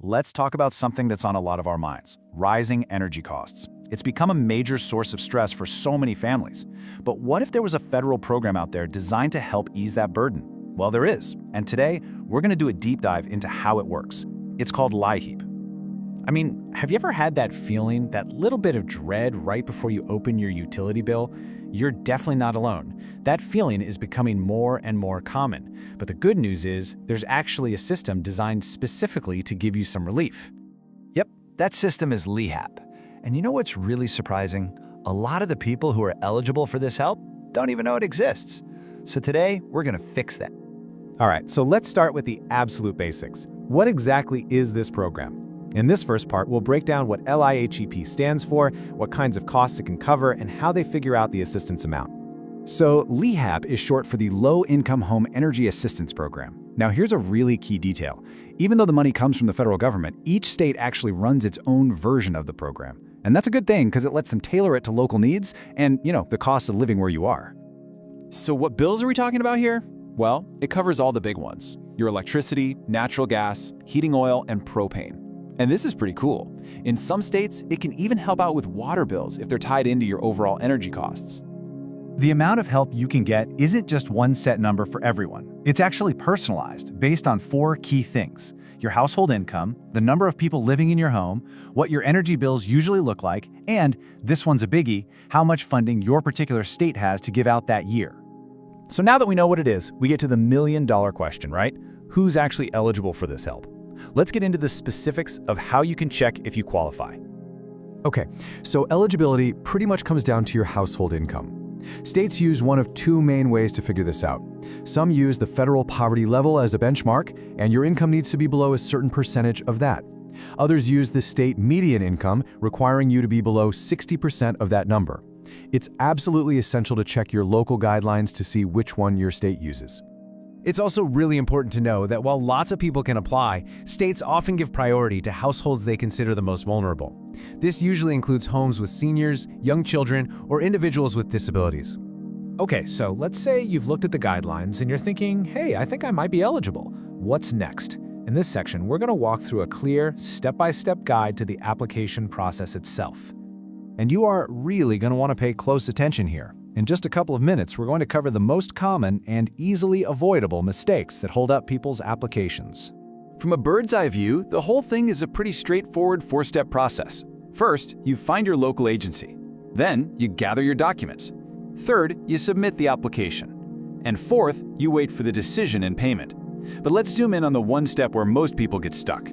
Let's talk about something that's on a lot of our minds: rising energy costs. It's become a major source of stress for so many families. But what if there was a federal program out there designed to help ease that burden? Well, there is. And today, we're going to do a deep dive into how it works. It's called LIHEAP. I mean, have you ever had that feeling, that little bit of dread right before you open your utility bill? You're definitely not alone. That feeling is becoming more and more common. But the good news is, there's actually a system designed specifically to give you some relief. Yep, that system is LIHEAP. And you know what's really surprising? A lot of the people who are eligible for this help don't even know it exists. So today, we're going to fix that. All right, so let's start with the absolute basics. What exactly is this program? In this first part, we'll break down what LIHEAP stands for, what kinds of costs it can cover, and how they figure out the assistance amount. So LIHEAP is short for the Low-Income Home Energy Assistance Program. Now here's a really key detail. Even though the money comes from the federal government, each state actually runs its own version of the program. And that's a good thing because it lets them tailor it to local needs and, the cost of living where you are. So what bills are we talking about here? Well, it covers all the big ones: your electricity, natural gas, heating oil, and propane. And this is pretty cool. In some states, it can even help out with water bills if they're tied into your overall energy costs. The amount of help you can get isn't just one set number for everyone. It's actually personalized based on 4 key things: your household income, the number of people living in your home, what your energy bills usually look like, and, this one's a biggie, how much funding your particular state has to give out that year. So now that we know what it is, we get to the million-dollar question, right? Who's actually eligible for this help? Let's get into the specifics of how you can check if you qualify. Okay, so eligibility pretty much comes down to your household income. States use one of 2 main ways to figure this out. Some use the federal poverty level as a benchmark, and your income needs to be below a certain percentage of that. Others use the state median income, requiring you to be below 60% of that number. It's absolutely essential to check your local guidelines to see which one your state uses. It's also really important to know that while lots of people can apply, states often give priority to households they consider the most vulnerable. This usually includes homes with seniors, young children, or individuals with disabilities. Okay, so let's say you've looked at the guidelines and you're thinking, hey, I think I might be eligible. What's next? In this section, we're going to walk through a clear, step-by-step guide to the application process itself. And you are really going to want to pay close attention here. In just a couple of minutes, we're going to cover the most common and easily avoidable mistakes that hold up people's applications. From a bird's eye view, the whole thing is a pretty straightforward 4-step process. First, you find your local agency. Then, you gather your documents. Third, you submit the application. And fourth, you wait for the decision and payment. But let's zoom in on the one step where most people get stuck.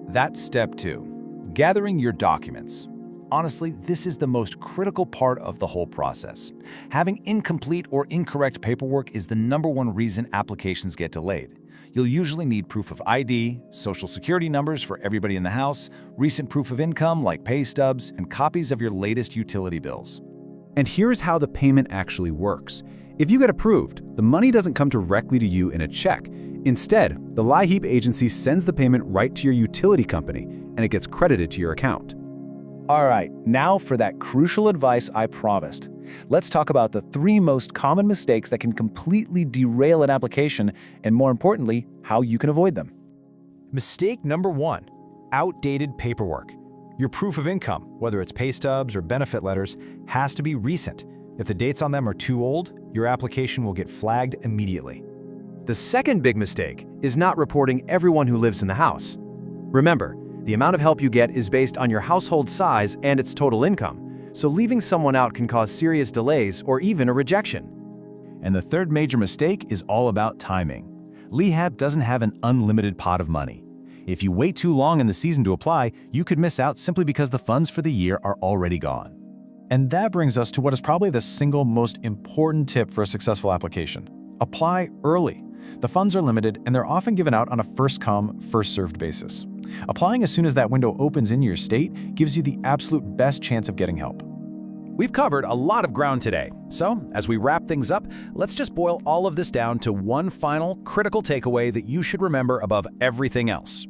That's step 2, gathering your documents. Honestly, this is the most critical part of the whole process. Having incomplete or incorrect paperwork is the #1 reason applications get delayed. You'll usually need proof of ID, social security numbers for everybody in the house, recent proof of income like pay stubs, and copies of your latest utility bills. And here's how the payment actually works. If you get approved, the money doesn't come directly to you in a check. Instead, the LIHEAP agency sends the payment right to your utility company, and it gets credited to your account. All right, now for that crucial advice I promised. Let's talk about the 3 most common mistakes that can completely derail an application, and more importantly, how you can avoid them. Mistake number 1, outdated paperwork. Your proof of income, whether it's pay stubs or benefit letters, has to be recent. If the dates on them are too old, your application will get flagged immediately. The second big mistake is not reporting everyone who lives in the house. Remember, the amount of help you get is based on your household size and its total income, so leaving someone out can cause serious delays or even a rejection. And the third major mistake is all about timing. LIHEAP doesn't have an unlimited pot of money. If you wait too long in the season to apply, you could miss out simply because the funds for the year are already gone. And that brings us to what is probably the single most important tip for a successful application. Apply early. The funds are limited and they're often given out on a first-come, first-served basis. Applying as soon as that window opens in your state gives you the absolute best chance of getting help. We've covered a lot of ground today, so as we wrap things up, let's just boil all of this down to one final critical takeaway that you should remember above everything else.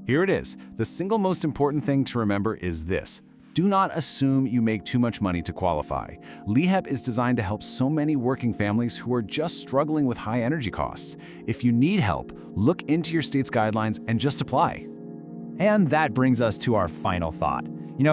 Here it is. The single most important thing to remember is this: do not assume you make too much money to qualify. LIHEAP is designed to help so many working families who are just struggling with high energy costs. If you need help, look into your state's guidelines and just apply. And that brings us to our final thought.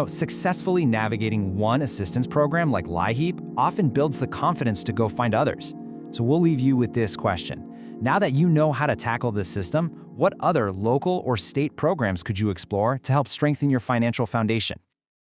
Successfully navigating one assistance program like LIHEAP often builds the confidence to go find others. So we'll leave you with this question. Now that you know how to tackle this system, what other local or state programs could you explore to help strengthen your financial foundation?